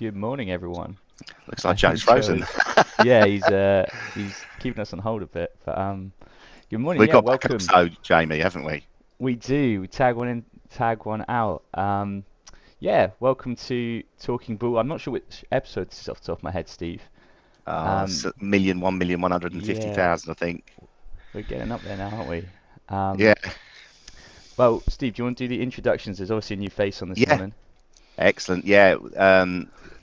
Good morning, everyone. Looks I like Joe's think frozen. yeah, he's keeping us on hold a bit. But good morning. We've Yeah, got backup, welcome. so Jamie, haven't we? We do. We tag one in, tag one out. Yeah, welcome to Talking Bull. I'm not sure which episode this is off the top of my head, Steve. It's Um, a million, 1,150,000, yeah, I think. we're getting up there now, aren't we? Um, Yeah, well, Steve, do you want to do the introductions? There's obviously a new face on this yeah, morning. excellent. Yeah,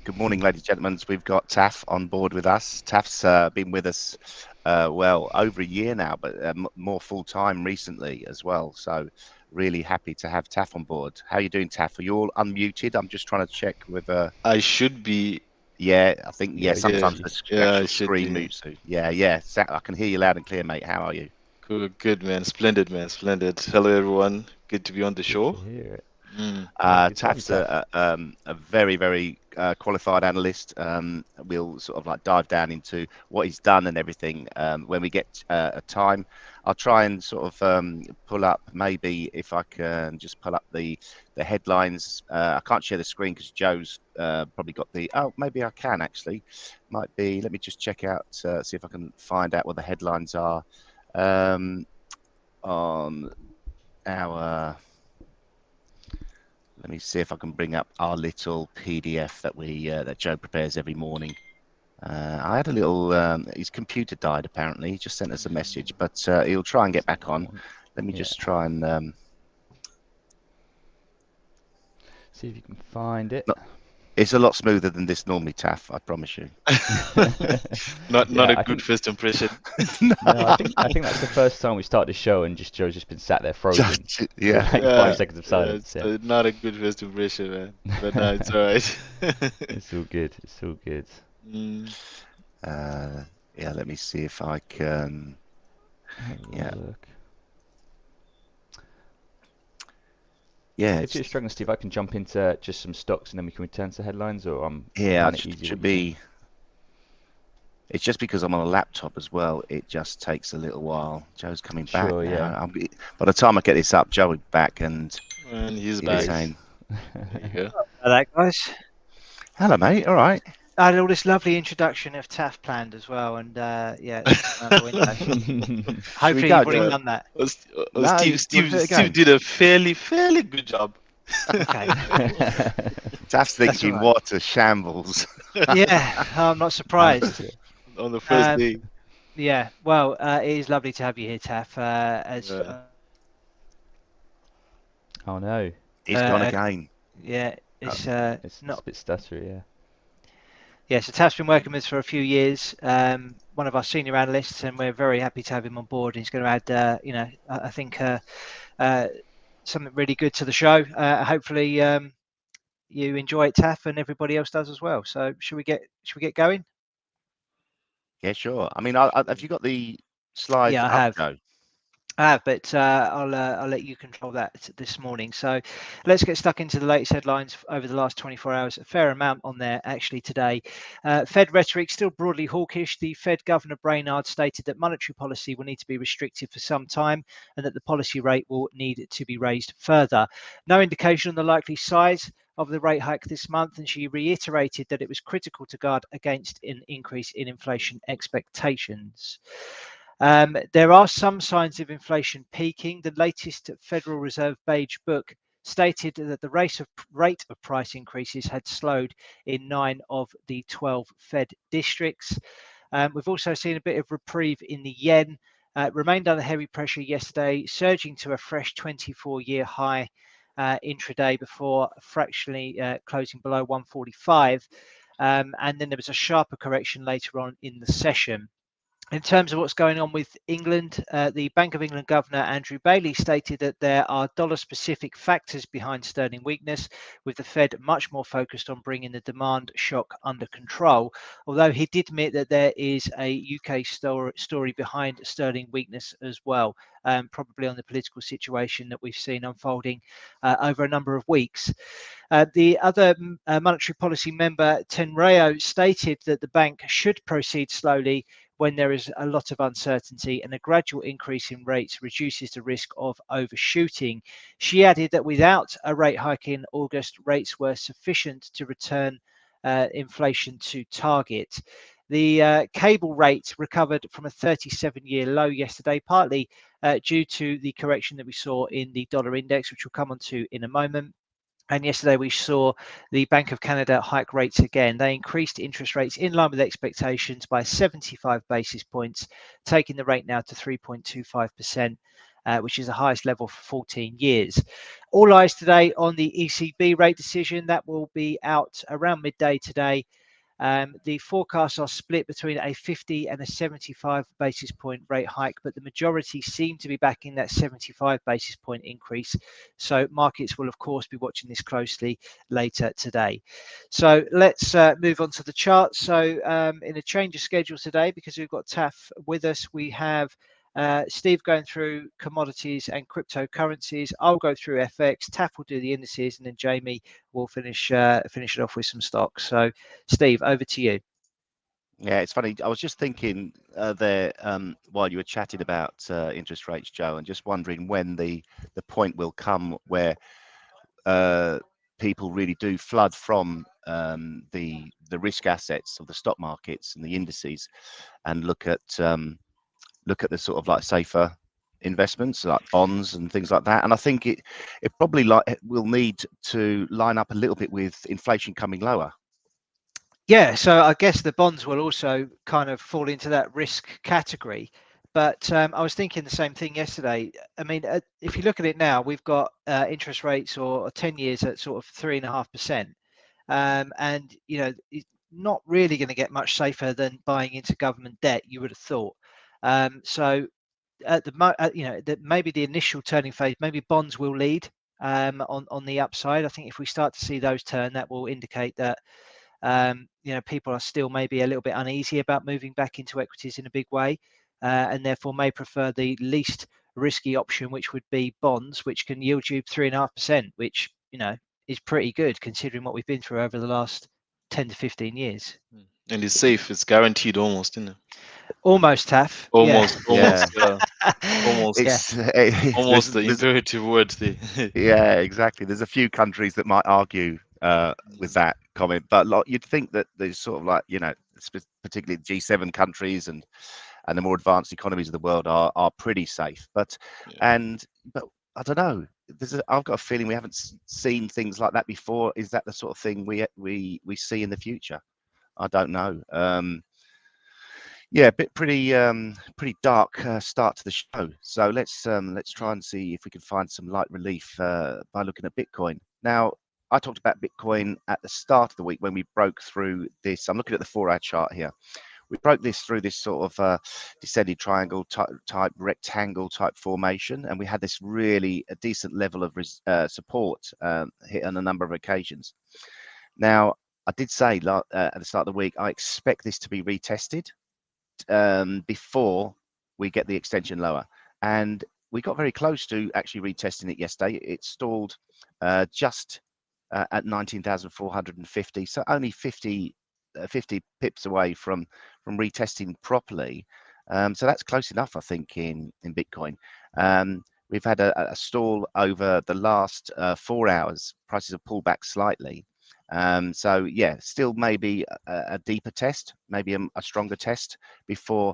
good morning, ladies and gentlemen. We've got Taff on board with us. Taff's been with us, well, over a year now, but more full time recently as well. So really happy to have Taff on board. How are you doing, Taff? Are you all unmuted? I'm just trying to check with. I should be. Yeah, I think Yeah, we can Yeah, sometimes hear the you. yeah, I actual should screen be. moves. Yeah. I can hear you loud and clear, mate. How are you? Cool, good man, splendid man, splendid. Hello everyone, good to be on the Good to show. hear it. Mm. Yeah, good to have you, Taf's Taff. a very, very qualified analyst. We'll sort of like dive down into what he's done and everything when we get a time. I'll try and sort of pull up, maybe if I can just pull up the headlines. I can't share the screen because Joe's probably got the. Oh, maybe I can actually. Might be. Let me just check out, see if I can find out what the headlines are on our. Let me see if I can bring up our little PDF that Joe prepares every morning. I had a little. His computer died apparently. He just sent us a message, but he'll try and get back on. Let me Yeah, just try and. see if you can find it. No, it's a lot smoother than this normally, Taff. I promise you. Not Yeah, a I good think first impression. no, I think that's the first time we started the show and just Joe's just been sat there frozen with Yeah. like five Yeah, seconds of yeah, silence. it's Yeah. not a good first impression, man. But no, it's all right. It's all good. It's all good. Mm. Uh, yeah. Let me see if I can. Have a Yeah. look. Yeah. If you're struggling, Steve, I can jump into just some stocks and then we can return to headlines, or I'm Yeah. kind of It easy should what you think. be. It's just because I'm on a laptop as well. It just takes a little while. Joe's coming back Sure, yeah. now. By the time I get this up, Joe will be back and And he's he'll be Here back. he is. saying, There you go. Hello, guys. "Hello, mate. All right." I had all this lovely introduction of TAF planned as well, and yeah, it's just gone out the window. Should we Hopefully, go? you've Do you already want Yeah. done that. Oh, No, Steve, do you want to Steve, do it Steve again? did a fairly good job. Okay, Taff's that's all thinking, right. what a shambles. Yeah, I'm not surprised. On the first Um, day. yeah, well, it is lovely to have you here, TAF. As Yeah. Oh no. He's gone uh, again. yeah, Oh, it's It's a not. bit stuttery, yeah. Yeah, so TAF's been working with us for a few years. One of our senior analysts, and we're very happy to have him on board. He's going to add, I think, something really good to the show. Hopefully, you enjoy it, Taff, and everybody else does as well. So should we get going? yeah, sure. I mean, have you got the slides Yeah, I up, have. Joe? I have, but I'll let you control that this morning. So let's get stuck into the latest headlines over the last 24 hours. A fair amount on there actually today. Fed rhetoric still broadly hawkish. The Fed Governor Brainard stated that monetary policy will need to be restrictive for some time and that the policy rate will need to be raised further. No indication on the likely size of the rate hike this month, and she reiterated that it was critical to guard against an increase in inflation expectations. There are some signs of inflation peaking. The latest Federal Reserve Beige Book stated that the rate of price increases had slowed in 9 of the 12 Fed districts. We've also seen a bit of reprieve in the yen. Remained under heavy pressure yesterday, surging to a fresh 24-year high intraday before fractionally closing below 145. And then there was a sharper correction later on in the session. In terms of what's going on with England, the Bank of England Governor Andrew Bailey stated that there are dollar-specific factors behind sterling weakness, with the Fed much more focused on bringing the demand shock under control. Although he did admit that there is a UK story behind sterling weakness as well, probably on the political situation that we've seen unfolding over a number of weeks. The other monetary policy member, Tenreo, stated that the bank should proceed slowly when there is a lot of uncertainty, and a gradual increase in rates reduces the risk of overshooting. She added that without a rate hike in August, rates were sufficient to return inflation to target. The cable rate recovered from a 37-year low yesterday, partly due to the correction that we saw in the dollar index, which we'll come on to in a moment. And yesterday we saw the Bank of Canada hike rates again. They increased interest rates in line with expectations by 75 basis points, taking the rate now to 3.25%, which is the highest level for 14 years. All eyes today on the ECB rate decision. That will be out around midday today. The forecasts are split between a 50 and a 75 basis point rate hike, but the majority seem to be backing that 75 basis point increase. So markets will, of course, be watching this closely later today. So let's move on to the chart. So in a change of schedule today, because we've got Taf with us, we have Steve going through commodities and cryptocurrencies. I'll go through FX. Taf will do the indices, and then Jamie will finish it off with some stocks. So, Steve, over to you. Yeah, it's funny. I was just thinking there while you were chatting about interest rates, Joe, and just wondering when the point will come where people really do flood from the risk assets of the stock markets and the indices, and look at the sort of like safer investments like bonds and things like that. And I think it probably will need to line up a little bit with inflation coming lower. Yeah, so I guess the bonds will also kind of fall into that risk category. But I was thinking the same thing yesterday. I mean, if you look at it now, we've got interest rates or 10 years at sort of 3.5%. And, you know, it's not really going to get much safer than buying into government debt, you would have thought. So at maybe the initial turning phase, maybe bonds will lead on the upside. I think if we start to see those turn, that will indicate that people are still maybe a little bit uneasy about moving back into equities in a big way, and therefore may prefer the least risky option, which would be bonds, which can yield you 3.5%, which is pretty good considering what we've been through over the last 10 to 15 years. And it's safe. It's guaranteed almost, isn't it? Almost, Taf. Almost, Yeah. almost, It's almost the imperative word there. yeah, exactly. There's a few countries that might argue with that comment, but you'd think that there's sort of like, particularly G7 countries and the more advanced economies of the world are pretty safe. But I don't know. I've got a feeling we haven't seen things like that before. Is that the sort of thing we see in the future? I don't know. Yeah, pretty dark start to the show. So let's try and see if we can find some light relief by looking at Bitcoin. Now, I talked about Bitcoin at the start of the week when we broke through this. I'm looking at the 4-hour chart here. We broke this through this sort of descending triangle type rectangle type formation, and we had this really a decent level of support hit on a number of occasions. Now, I did say at the start of the week, I expect this to be retested before we get the extension lower, and we got very close to actually retesting it yesterday. It stalled just at 19,450, so only 50 pips away from retesting properly. So that's close enough, I think, in Bitcoin. We've had a stall over the last 4 hours. Prices have pulled back slightly. So yeah, still maybe a deeper test, maybe a stronger test before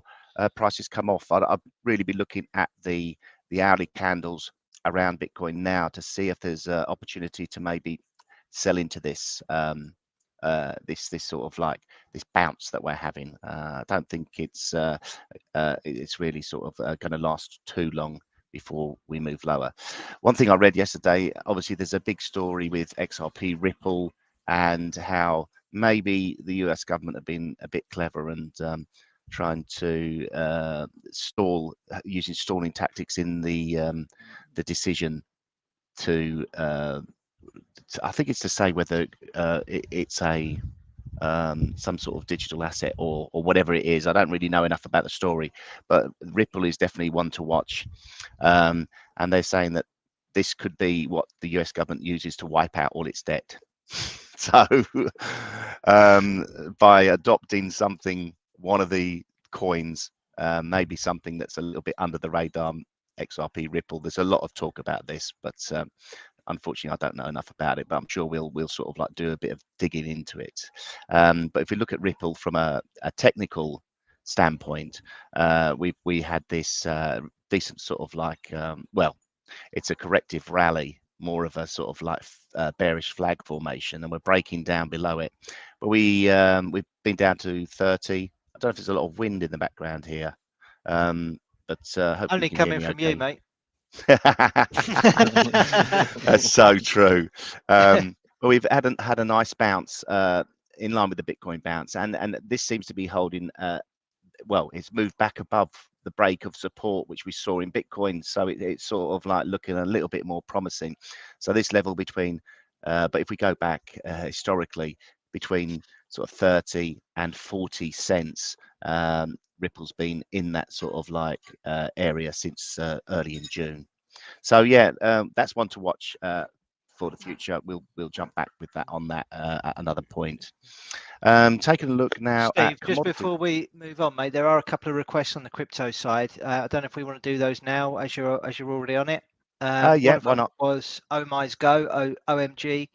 prices come off. I'd really be looking at the hourly candles around Bitcoin now to see if there's an opportunity to maybe sell into this this sort of like this bounce that we're having. I don't think it's really sort of going to last too long before we move lower. One thing I read yesterday, obviously there's a big story with XRP Ripple and how maybe the US government have been a bit clever and trying to stall, using stalling tactics in the decision to I think it's to say whether it's a some sort of digital asset or whatever it is. I don't really know enough about the story, but Ripple is definitely one to watch. And they're saying that this could be what the US government uses to wipe out all its debt. So by adopting one of the coins, maybe something that's a little bit under the radar, XRP Ripple, there's a lot of talk about this, but Unfortunately, I don't know enough about it, but I'm sure we'll sort of like do a bit of digging into it. But if we look at Ripple from a technical standpoint, we had this decent sort of like well, it's a corrective rally, more of a sort of like bearish flag formation, and we're breaking down below it. But we've been down to 30. I don't know if there's a lot of wind in the background here, but hopefully Only you can hear coming me from okay. you, mate. That's so true. But we've had a nice bounce in line with the Bitcoin bounce, and this seems to be holding. Well, it's moved back above the break of support which we saw in Bitcoin, so it's sort of like looking a little bit more promising. So this level between, but if we go back historically, between sort of 30 and 40 cents, Ripple's been in that sort of like area since early in June. So yeah, that's one to watch for the future. We'll jump back with that on that at another point. Taking a look now Steve, at just commodity. before we move on, mate, there are a couple of requests on the crypto side. I don't know if we want to do those now, as you're already on it. Yeah, One of why them not? was Oh My's Go, OMG.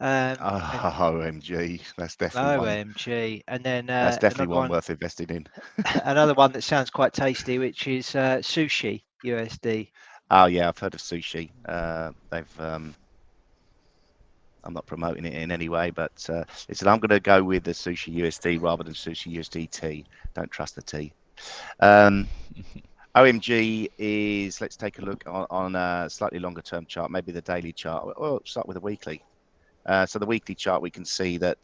And OMG, that's definitely one. OMG, and then That's definitely another one one, worth investing in. another one that sounds quite tasty, which is Sushi USD. Oh yeah, I've heard of Sushi. They've I'm not promoting it in any way, but listen, I'm going to go with the Sushi USD rather than Sushi USDT. Don't trust the T. OMG is, let's take a look on a slightly longer term chart, maybe the daily chart. Well, start with the weekly. So the weekly chart, we can see that,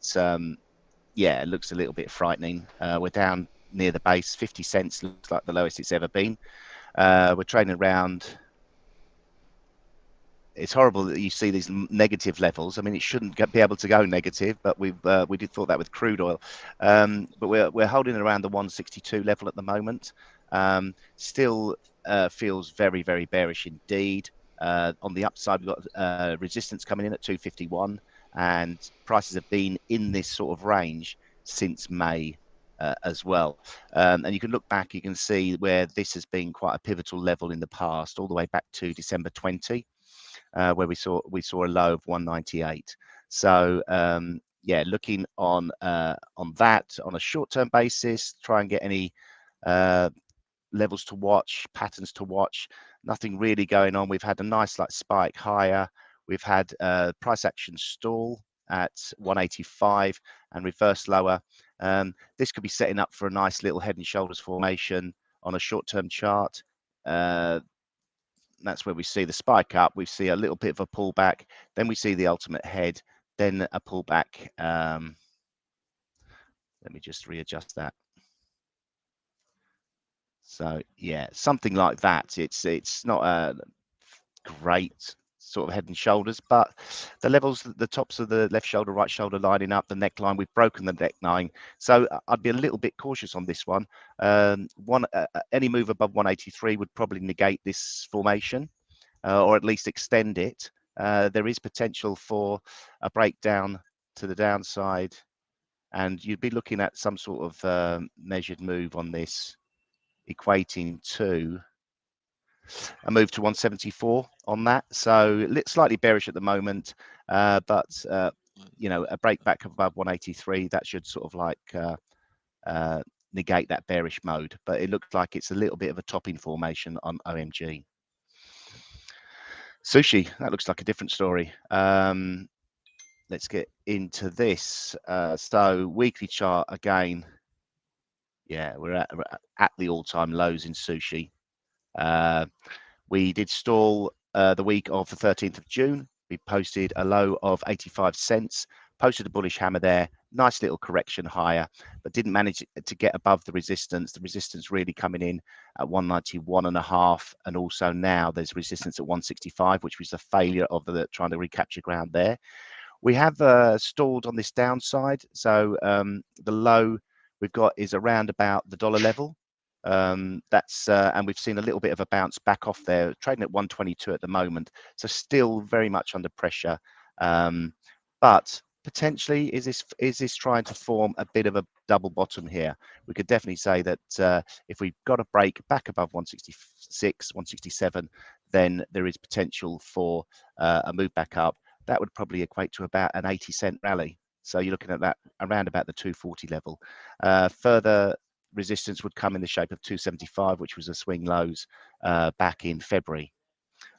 yeah, it looks a little bit frightening. We're down near the base. 50 cents looks like the lowest it's ever been. We're trading around. It's horrible that you see these negative levels. I mean, it shouldn't be able to go negative, but we did thought that with crude oil. But we're holding around the 162 level at the moment. Still feels very, very bearish indeed. On the upside, we've got resistance coming in at 251, and prices have been in this sort of range since May as well. And you can look back, you can see where this has been quite a pivotal level in the past, all the way back to December 20. Where we saw a low of 198. So yeah, looking on that on a short-term basis, try and get any levels to watch, patterns to watch. Nothing really going on. We've had a nice like spike higher. We've had price action stall at 185 and reverse lower. This could be setting up for a nice little head and shoulders formation on a short-term chart. That's where we see the spike up. We see a little bit of a pullback. Then we see the ultimate head. Then a pullback. Let me just readjust that. So yeah, something like that. It's not a great sort of head and shoulders, but the levels, the tops of the left shoulder, right shoulder lining up, the neckline, we've broken the neckline. So I'd be a little bit cautious on this one. Any move above 183 would probably negate this formation. Or at least extend it. There is potential for a breakdown to the downside, and you'd be looking at some sort of measured move on this, equating to a move to 174 on that. So slightly bearish at the moment, but you know, a break back above 183, that should sort of like negate that bearish mode. But it looks like it's a little bit of a topping formation on OMG. Sushi, that looks like a different story. Let's get into this. So weekly chart again. Yeah, we're at the all-time lows in sushi. We did stall the week of the 13th of June. We posted a low of 85 cents, posted a bullish hammer there, nice little correction higher, but didn't manage to get above the resistance. The resistance really coming in at 191.5, and also now there's resistance at 165, which was the failure of the trying to recapture ground there. We have stalled on this downside, so the low we've got is around about the dollar level. That's and we've seen a little bit of a bounce back off there, trading at 122 at the moment, so still very much under pressure. But potentially, is this trying to form a bit of a double bottom here? We could definitely say that if we got a break back above 166, 167, then there is potential for a move back up. That would probably equate to about an 80-cent rally. So you're looking at that around about the 240 level. Further resistance would come in the shape of 275, which was a swing lows back in February.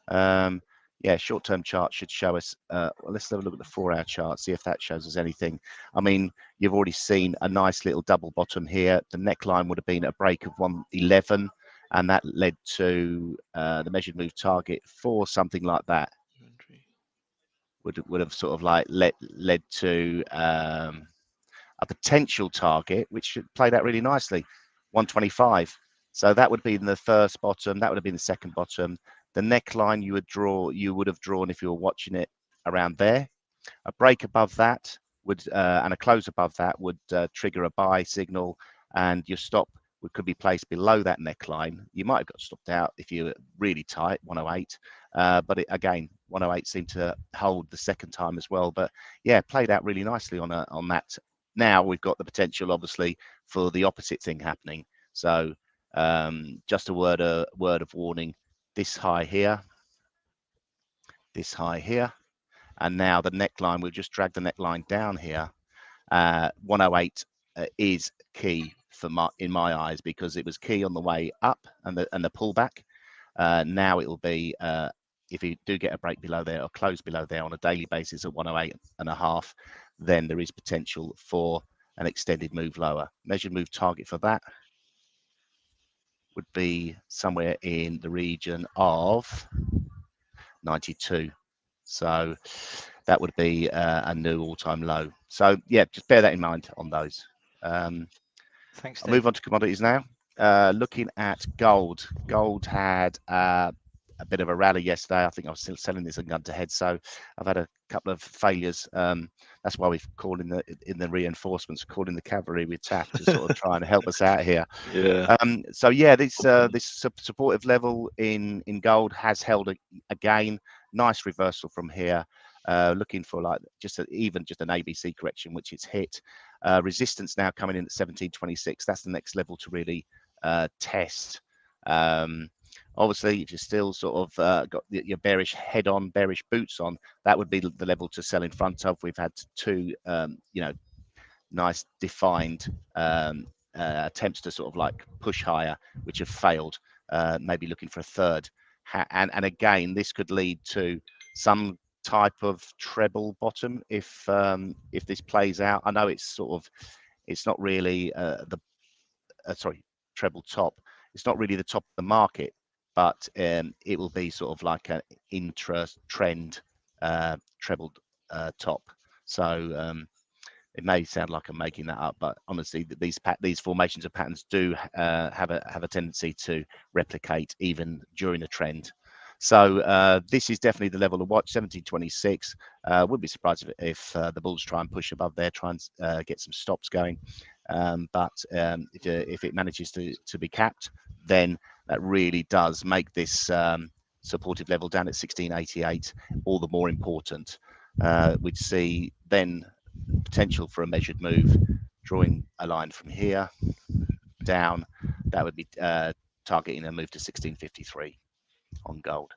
Yeah, short-term chart should show us. Well, let's have a look at the 4-hour chart, see if that shows us anything. I mean, you've already seen a nice little double bottom here. The neckline would have been a break of 111, and that led to the measured move target for something like that. Would have sort of like led to a potential target, which should play that really nicely, 125. So that would be in the first bottom. That would have been the second bottom. The neckline you would have drawn if you were watching it around there. A break above that would and a close above that would trigger a buy signal, and your stop could be placed below that neckline. You might have got stopped out if you're really tight, 108. But again, 108 seemed to hold the second time as well. But yeah, played out really nicely on that. Now we've got the potential, obviously, for the opposite thing happening. So just a word of warning: this high here, and now the neckline. We'll just drag the neckline down here. 108 is key in my eyes, because it was key on the way up and the pullback. Now it will be if you do get a break below there or close below there on a daily basis at 108.5, then there is potential for an extended move lower. Measured move target for that would be somewhere in the region of 92. So that would be a new all-time low. So yeah, just bear that in mind on those. Thanks, I'll move on to commodities now. Looking at gold. Gold had a bit of a rally yesterday. I think I was still selling this and gun to head, so I've had a couple of failures. That's why we've called in the reinforcements, called in the cavalry with TAF to sort of try and help us out here. Yeah. So yeah, this supportive level in gold has held again. Nice reversal from here. Looking for like just an ABC correction, which it's hit. Resistance now coming in at 1726. That's the next level to really test. Obviously, if you're still sort of got your bearish head on, bearish boots on, that would be the level to sell in front of. We've had two, nice defined attempts to sort of like push higher, which have failed. Maybe looking for a third. And again, this could lead to some type of treble bottom if this plays out. I know it's not really treble top. It's not really the top of the market, but it will be sort of like an intra-trend treble top. So it may sound like I'm making that up, but honestly, these formations of patterns do have a tendency to replicate even during a trend. So this is definitely the level to watch. 1726. Wouldn't be surprised if the bulls try and push above there, try and get some stops going. But if it manages to be capped, then that really does make this supportive level down at 1688 all the more important. We'd see then potential for a measured move, drawing a line from here down. That would be targeting a move to 1653 on gold.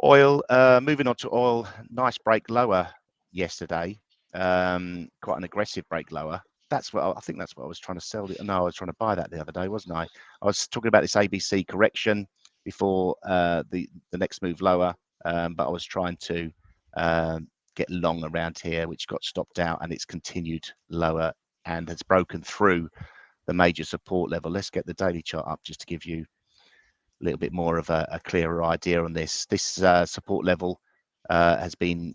Oil, moving on to oil, nice break lower yesterday. Quite an aggressive break lower. I think that's what I was trying to sell. No, I was trying to buy that the other day, wasn't I? I was talking about this ABC correction before the next move lower, but I was trying to get long around here, which got stopped out, and it's continued lower and has broken through the major support level. Let's get the daily chart up just to give you a little bit more of a clearer idea on this. This support level has been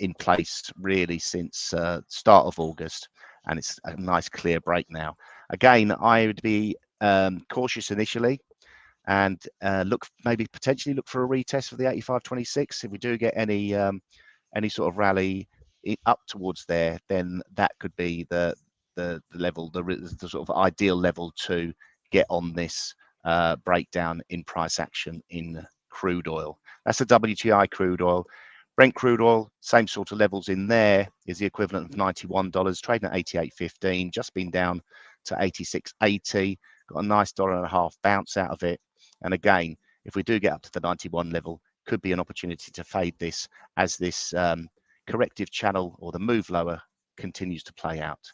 in place really since start of August, and it's a nice clear break now. Again, I would be cautious initially and potentially look for a retest for the 85.26. If we do get any sort of rally up towards there, then that could be the level, the sort of ideal level to get on this breakdown in price action in crude oil. That's the WTI crude oil. Brent crude oil, same sort of levels in there, is the equivalent of $91, trading at 88.15, just been down to 86.80, got a nice $1.50 bounce out of it. And again, if we do get up to the 91 level, could be an opportunity to fade this as this corrective channel or the move lower continues to play out.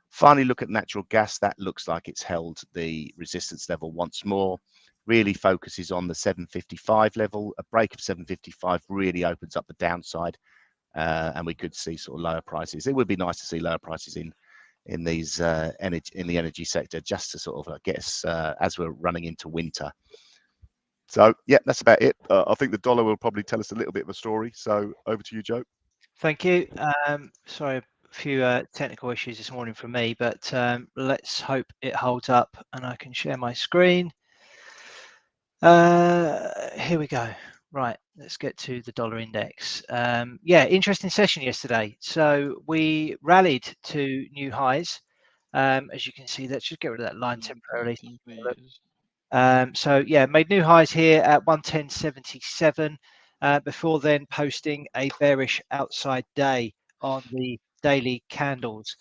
Finally, look at natural gas. That looks like it's held the resistance level once more. Really focuses on the 755 level. A break of 755 really opens up the downside, and we could see sort of lower prices. It would be nice to see lower prices in these in the energy sector, just to sort of get us as we're running into winter. So yeah, that's about it. I think the dollar will probably tell us a little bit of a story. So over to you, Joe. Thank you. Sorry, a few technical issues this morning from me, but let's hope it holds up and I can share my screen. Here we go. Right, let's get to the dollar index. Yeah, interesting session yesterday. So we rallied to new highs. As you can see, let's just get rid of that line temporarily. So yeah, made new highs here at 110.77 before then posting a bearish outside day on the daily candles,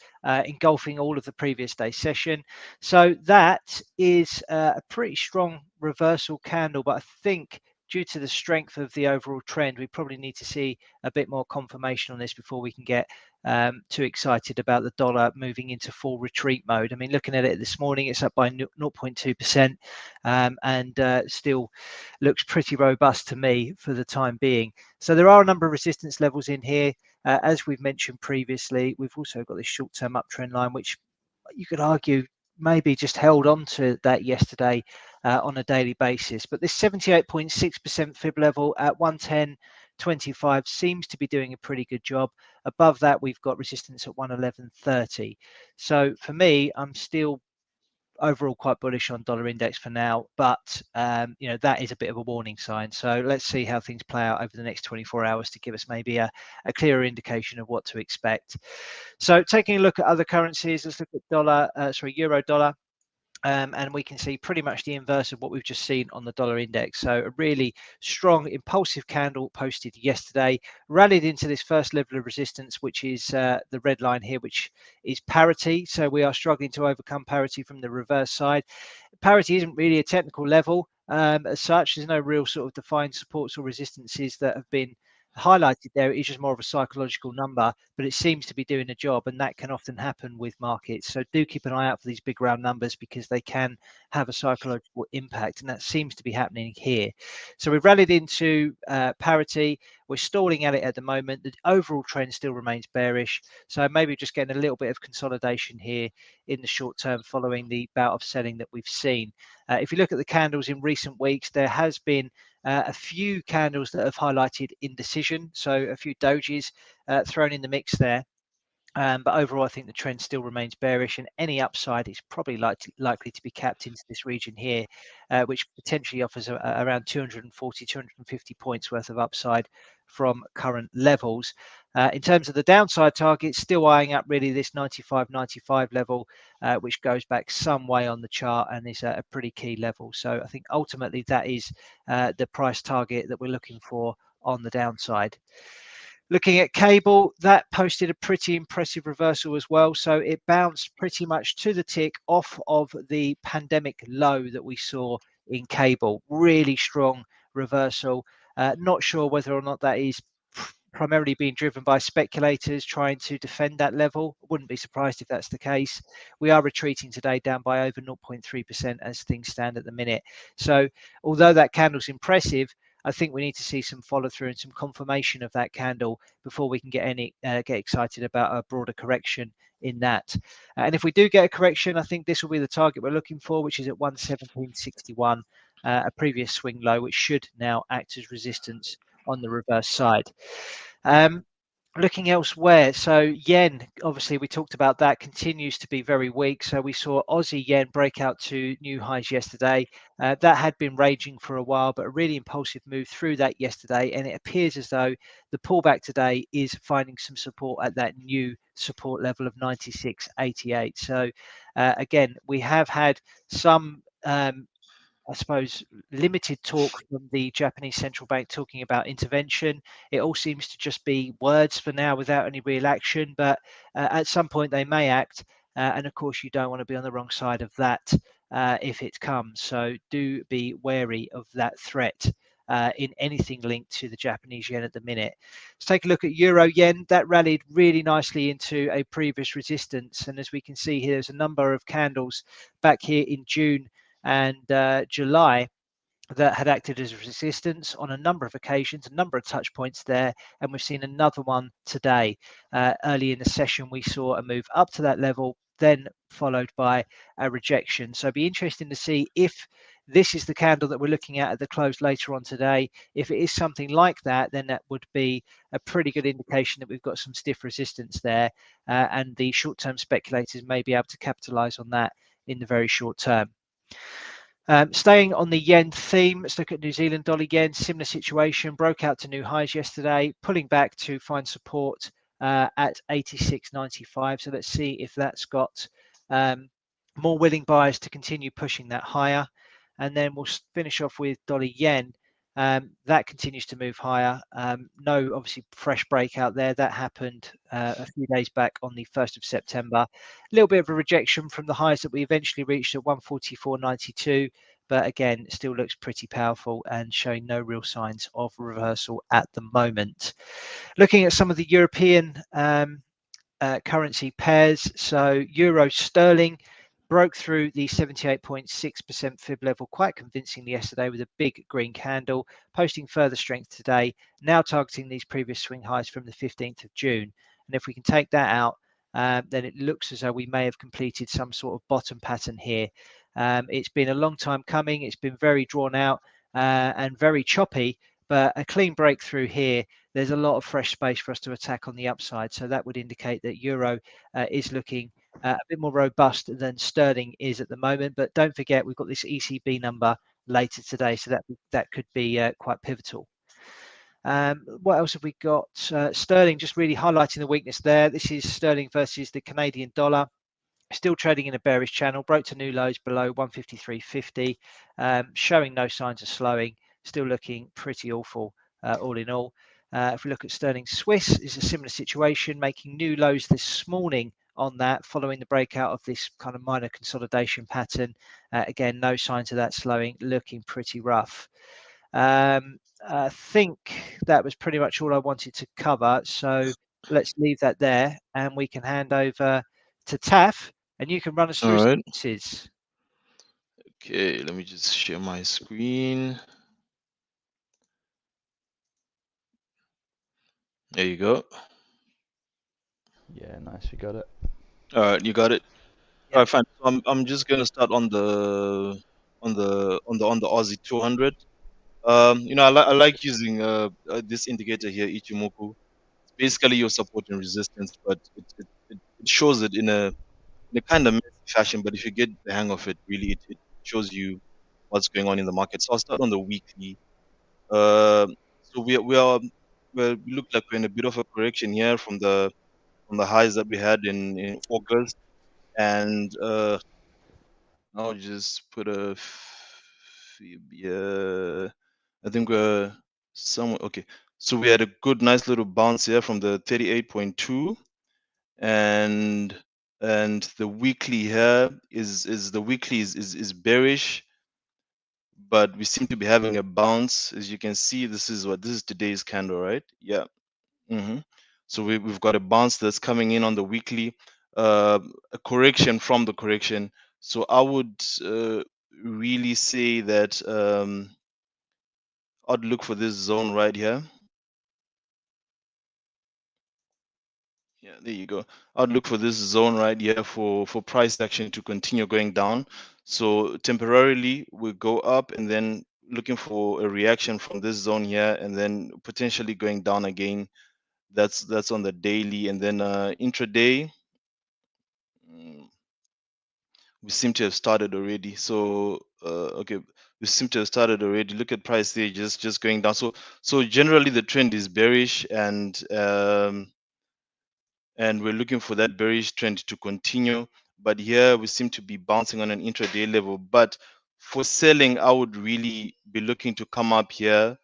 engulfing all of the previous day session. So that is a pretty strong reversal candle, but I think due to the strength of the overall trend, we probably need to see a bit more confirmation on this before we can get too excited about the dollar moving into full retreat mode. I mean, looking at it this morning, it's up by 0.2%, and still looks pretty robust to me for the time being. So there are a number of resistance levels in here. As we've mentioned previously, we've also got this short-term uptrend line, which you could argue maybe just held on to that yesterday on a daily basis. But this 78.6% fib level at 110.25 seems to be doing a pretty good job. Above that, we've got resistance at 111.30. So for me, I'm still overall quite bullish on dollar index for now, but you know, that is a bit of a warning sign. So let's see how things play out over the next 24 hours to give us maybe a clearer indication of what to expect. So taking a look at other currencies, let's look at euro dollar. And we can see pretty much the inverse of what we've just seen on the dollar index. So a really strong impulsive candle posted yesterday, rallied into this first level of resistance, which is the red line here, which is parity. So we are struggling to overcome parity from the reverse side. Parity isn't really a technical level as such. There's no real sort of defined supports or resistances that have been highlighted there. It's just more of a psychological number, but it seems to be doing a job, and that can often happen with markets. So do keep an eye out for these big round numbers, because they can have a psychological impact, and that seems to be happening here. So we've rallied into parity. We're stalling at it at the moment. The overall trend still remains bearish, so maybe just getting a little bit of consolidation here in the short term following the bout of selling that we've seen. If you look at the candles in recent weeks, there has been a few candles that have highlighted indecision, so a few dojis thrown in the mix there. But overall, I think the trend still remains bearish, and any upside is probably likely to be capped into this region here, which potentially offers around 240, 250 points worth of upside from current levels. In terms of the downside target, still eyeing up really this 95.95 level, which goes back some way on the chart and is a pretty key level. So I think ultimately that is the price target that we're looking for on the downside. Looking at cable, that posted a pretty impressive reversal as well. So it bounced pretty much to the tick off of the pandemic low that we saw in cable. Really strong reversal. Not sure whether or not that is primarily being driven by speculators trying to defend that level. Wouldn't be surprised if that's the case. We are retreating today down by over 0.3% as things stand at the minute. So although that candle's impressive, I think we need to see some follow through and some confirmation of that candle before we can get excited about a broader correction in that. And if we do get a correction, I think this will be the target we're looking for, which is at 117.61, a previous swing low, which should now act as resistance on the reverse side. Looking elsewhere, so yen, obviously we talked about that, continues to be very weak. So we saw Aussie yen break out to new highs yesterday. That had been raging for a while, but a really impulsive move through that yesterday, and it appears as though the pullback today is finding some support at that new support level of 96.88. So again, we have had some I suppose, limited talk from the Japanese central bank talking about intervention. It all seems to just be words for now without any real action, but at some point they may act. And of course, you don't want to be on the wrong side of that if it comes. So do be wary of that threat in anything linked to the Japanese yen at the minute. Let's take a look at euro yen. That rallied really nicely into a previous resistance, and as we can see here, there's a number of candles back here in June and July that had acted as resistance on a number of occasions, a number of touch points there, and we've seen another one today. Early in the session, we saw a move up to that level, then followed by a rejection. So it'd be interesting to see if this is the candle that we're looking at the close later on today. If it is something like that, then that would be a pretty good indication that we've got some stiff resistance there, and the short-term speculators may be able to capitalize on that in the very short term. Staying on the yen theme, let's look at New Zealand dollar yen. Similar situation, broke out to new highs yesterday, pulling back to find support at 86.95. So let's see if that's got more willing buyers to continue pushing that higher. And then we'll finish off with dollar yen. That continues to move higher. No, obviously, fresh breakout there. That happened a few days back on the 1st of September. A little bit of a rejection from the highs that we eventually reached at 144.92. But again, it still looks pretty powerful and showing no real signs of reversal at the moment. Looking at some of the European currency pairs, so euro sterling broke through the 78.6% fib level quite convincingly yesterday with a big green candle, posting further strength today, now targeting these previous swing highs from the 15th of June. And if we can take that out, then it looks as though we may have completed some sort of bottom pattern here. It's been a long time coming. It's been very drawn out and very choppy, but a clean breakthrough here. There's a lot of fresh space for us to attack on the upside. So that would indicate that euro is looking a bit more robust than sterling is at the moment. But don't forget, we've got this ECB number later today, so that could be quite pivotal. What else have we got? Sterling just really highlighting the weakness there. This is sterling versus the Canadian dollar. Still trading in a bearish channel, broke to new lows below 153.50, showing no signs of slowing, still looking pretty awful all in all. If we look at sterling Swiss, it's a similar situation, making new lows this morning on that, following the breakout of this kind of minor consolidation pattern. Again, no signs of that slowing, looking pretty rough. I think that was pretty much all I wanted to cover. So let's leave that there and we can hand over to Taff and you can run us through All right. some pieces. Okay, let me just share my screen. There you go. Yeah, nice. We got it. All right, you got it. Yeah. All right, fine. So I'm just gonna start on the Aussie 200. I like using this indicator here, Ichimoku. It's basically your support and resistance, but it shows it in a kind of messy fashion. But if you get the hang of it, really, it shows you what's going on in the market. So I'll start on the weekly. So we look like we're in a bit of a correction here from the highs that we had in August, and I'll just put a yeah. I think we're somewhere okay. So we had a good, nice little bounce here from the 38.2, and the weekly here is the weekly is bearish, but we seem to be having a bounce. As you can see, this is today's candle, right? Yeah. So we've got a bounce that's coming in on the weekly, a correction from the correction. So I would really say that I'd look for this zone right here. Yeah, there you go. I'd look for this zone right here for price action to continue going down. So temporarily we go up and then looking for a reaction from this zone here and then potentially going down again. That's on the daily, and then intraday we seem to have started already. So okay, we seem to have started already. Look at price there, just going down. So generally the trend is bearish, and we're looking for that bearish trend to continue. But here we seem to be bouncing on an intraday level. But for selling, I would really be looking to come up here.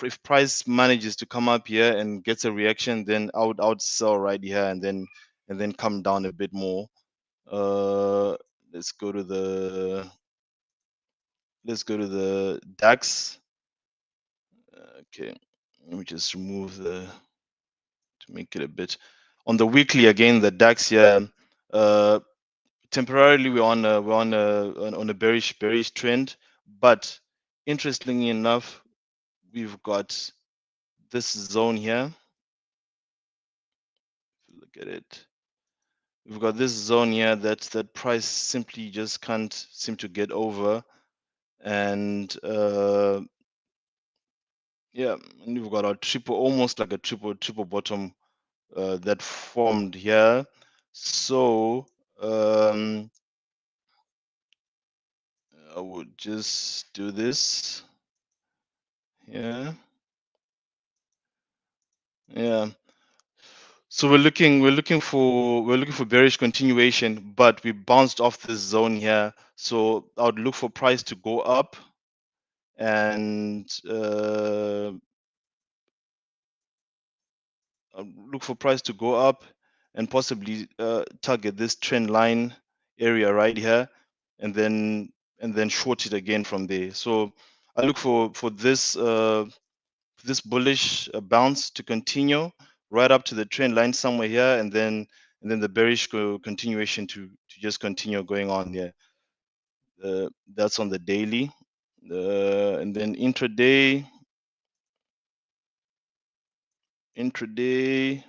If price manages to come up here and gets a reaction, then I would sell right here and then come down a bit more. Let's go to the let's go to the DAX. Okay, let me just remove the to make it a bit on the weekly again. The DAX here, temporarily we're on a bearish trend, but interestingly enough, we've got this zone here. If you look at it, we've got this zone here that price simply just can't seem to get over, and yeah, and we've got a triple, almost like a triple bottom that formed here. So I would just do this. Yeah. Yeah. So we're looking for bearish continuation, but we bounced off this zone here. So I would look for price to go up and look for price to go up and possibly target this trend line area right here, and then short it again from there. So I look for this bullish bounce to continue right up to the trend line somewhere here, and then the bearish continuation to just continue going on there. That's on the daily, and then intraday. Intraday,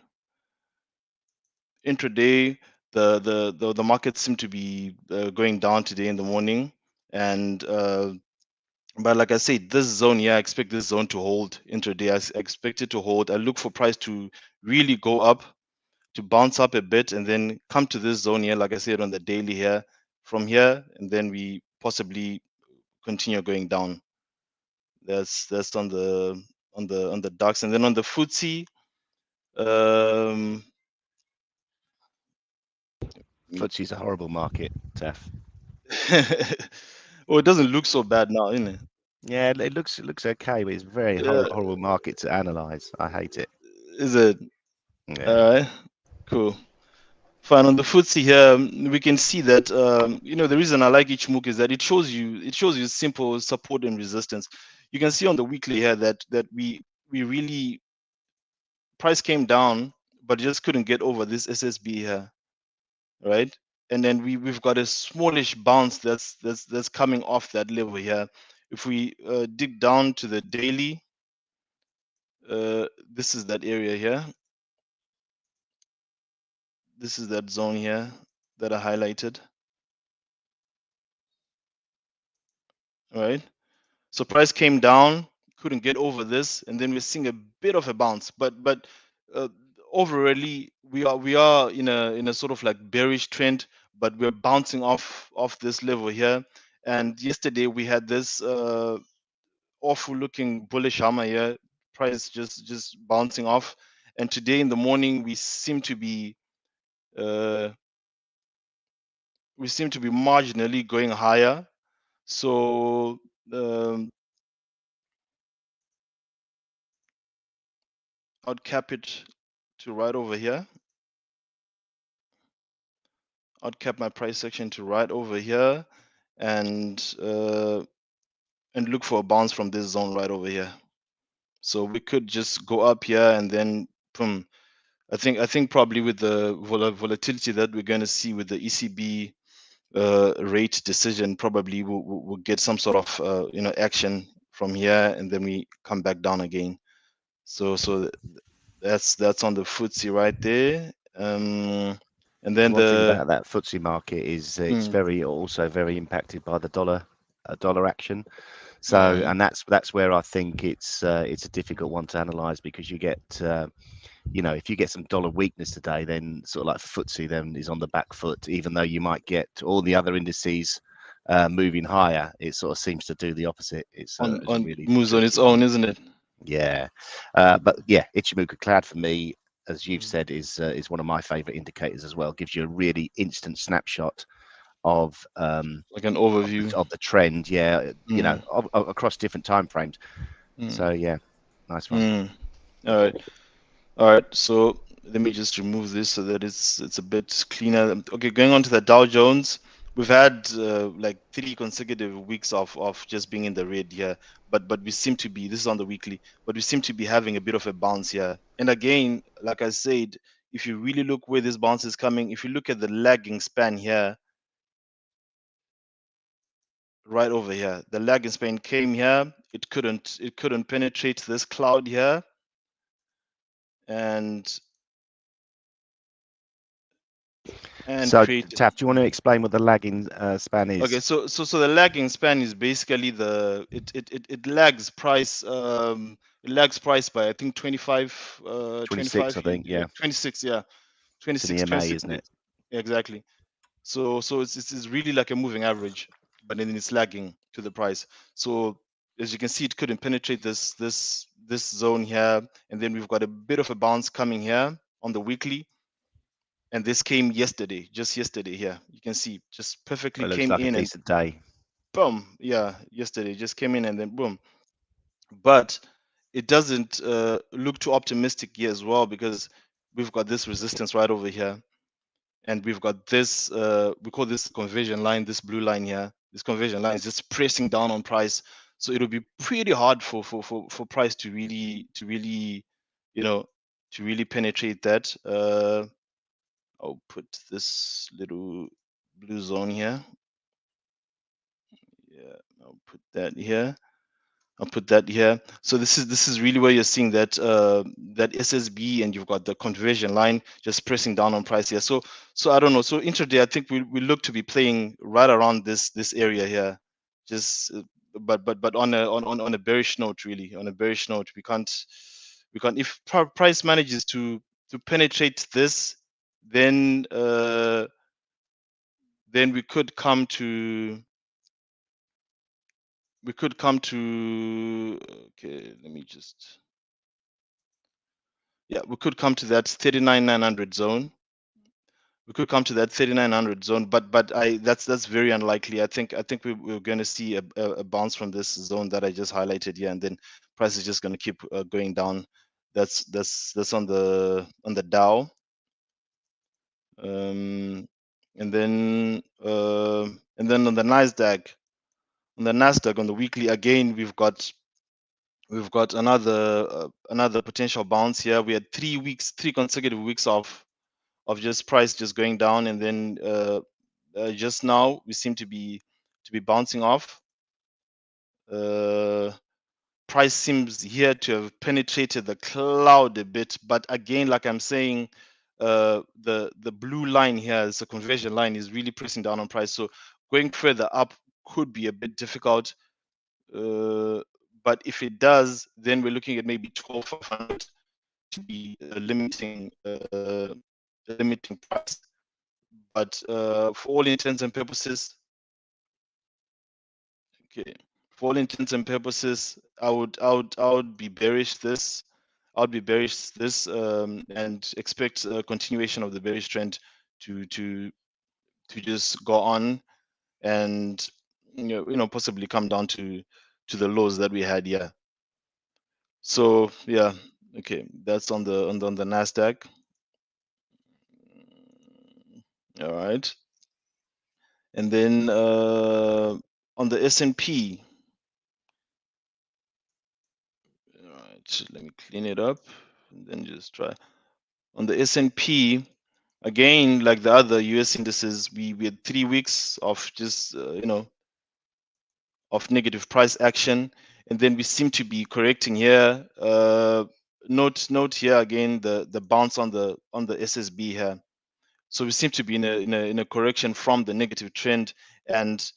the markets seem to be going down today in the morning, and but like I said, this zone, yeah, I expect this zone to hold intraday. I expect it to hold. I look for price to really go up, to bounce up a bit, and then come to this zone here, like I said, on the daily here, from here, and then we possibly continue going down. That's on the DAX, and then on the FTSE. FTSE's a horrible market, Tef. Oh, it doesn't look so bad now, isn't it? Yeah, it looks okay, but it's a very horrible market to analyze. I hate it. Is it? Yeah. All right, cool. Fine. On the FTSE here, we can see that the reason I like Ichimoku is that it shows you simple support and resistance. You can see on the weekly here that we really price came down, but just couldn't get over this SSB here, right? And then we've got a smallish bounce that's coming off that level here. If we dig down to the daily, this is that area here. This is that zone here that I highlighted. All right. So price came down, couldn't get over this, and then we're seeing a bit of a bounce. But overally, we are in a sort of like bearish trend, but we're bouncing off this level here. And yesterday we had this awful looking bullish hammer here, price just bouncing off. And today in the morning we seem to be marginally going higher. So I'd cap it to right over here. I'd cap my price section to right over here, and look for a bounce from this zone right over here. So we could just go up here and then boom. I think probably with the volatility that we're going to see with the ECB rate decision, probably we'll get some sort of action from here, and then we come back down again. So that's on the FTSE right there. And then One thing about that FTSE market is it's also very impacted by the dollar action. So and that's where I think it's a difficult one to analyze, because you get if you get some dollar weakness today, then sort of like FTSE then is on the back foot, even though you might get all the other indices moving higher. It sort of seems to do the opposite. It's really moves on its own, isn't it? Yeah, but yeah, Ichimoku Cloud for me, as you've said, is one of my favorite indicators as well. Gives you a really instant snapshot of like an overview of the trend. Yeah, across different time frames. So yeah, nice one. All right. So let me just remove this so that it's a bit cleaner. Okay, going on to the Dow Jones, we've had like 3 consecutive weeks of just being in the red here, but we seem to be, this is on the weekly, but we seem to be having a bit of a bounce here. And again, like I said, if you really look where this bounce is coming, if you look at the lagging span here, right over here, the lagging span came here, it couldn't penetrate this cloud here, and So, created. Taf, do you want to explain what the lagging span is? Okay, so the lagging span is basically it lags price it lags price by I think 25 26, I think. Yeah, 26, yeah, it's an 26 EMA, 26 isn't it? exactly. So it's really like a moving average, but then it's lagging to the price. So as you can see, it couldn't penetrate this zone here, and then we've got a bit of a bounce coming here on the weekly, and this came yesterday, just yesterday here. You can see just perfectly Well, it looks came like a in and decent day. boom, yeah, yesterday just came in and then boom. But it doesn't look too optimistic here as well, because we've got this resistance right over here, and we've got this we call this conversion line, this blue line here. This conversion line is just pressing down on price, so it'll be pretty hard for price to really you know to really penetrate that. I'll put this little blue zone here. Yeah, I'll put that here. I'll put that here. So this is really where you're seeing that that SSB, and you've got the conversion line just pressing down on price here. So I don't know. So intraday, I think we look to be playing right around this area here. Just but on a bearish note, really. On a bearish note, we can't if price manages to penetrate this, then we could come to okay, let me just, yeah, we could come to that 39,900 zone. We could come to that 3900 zone, but that's very unlikely. I think we're going to see a bounce from this zone that I just highlighted here, and then price is just going to keep going down. That's on the Dow, and then on the Nasdaq. On the Nasdaq on the weekly, again we've got another potential bounce here. We had 3 consecutive weeks of just price just going down, and then just now we seem to be bouncing off. Price seems here to have penetrated the cloud a bit, but again, like I'm saying, the blue line here is a conversion line, is really pressing down on price. So going further up could be a bit difficult. But if it does, then we're looking at maybe 12,500 to be limiting price. But for all intents and purposes, okay, for all intents and purposes, I would be bearish this. I would be bearish this and expect a continuation of the bearish trend to just go on, and possibly come down to the lows that we had here. So yeah, okay, that's on the Nasdaq. All right, and then on the S&P. All right, let me clean it up and then just try. On the S&P, again, like the other US indices, we had 3 weeks of just of negative price action, and then we seem to be correcting here. Note here again the bounce on the SSB here. So we seem to be in a correction from the negative trend, and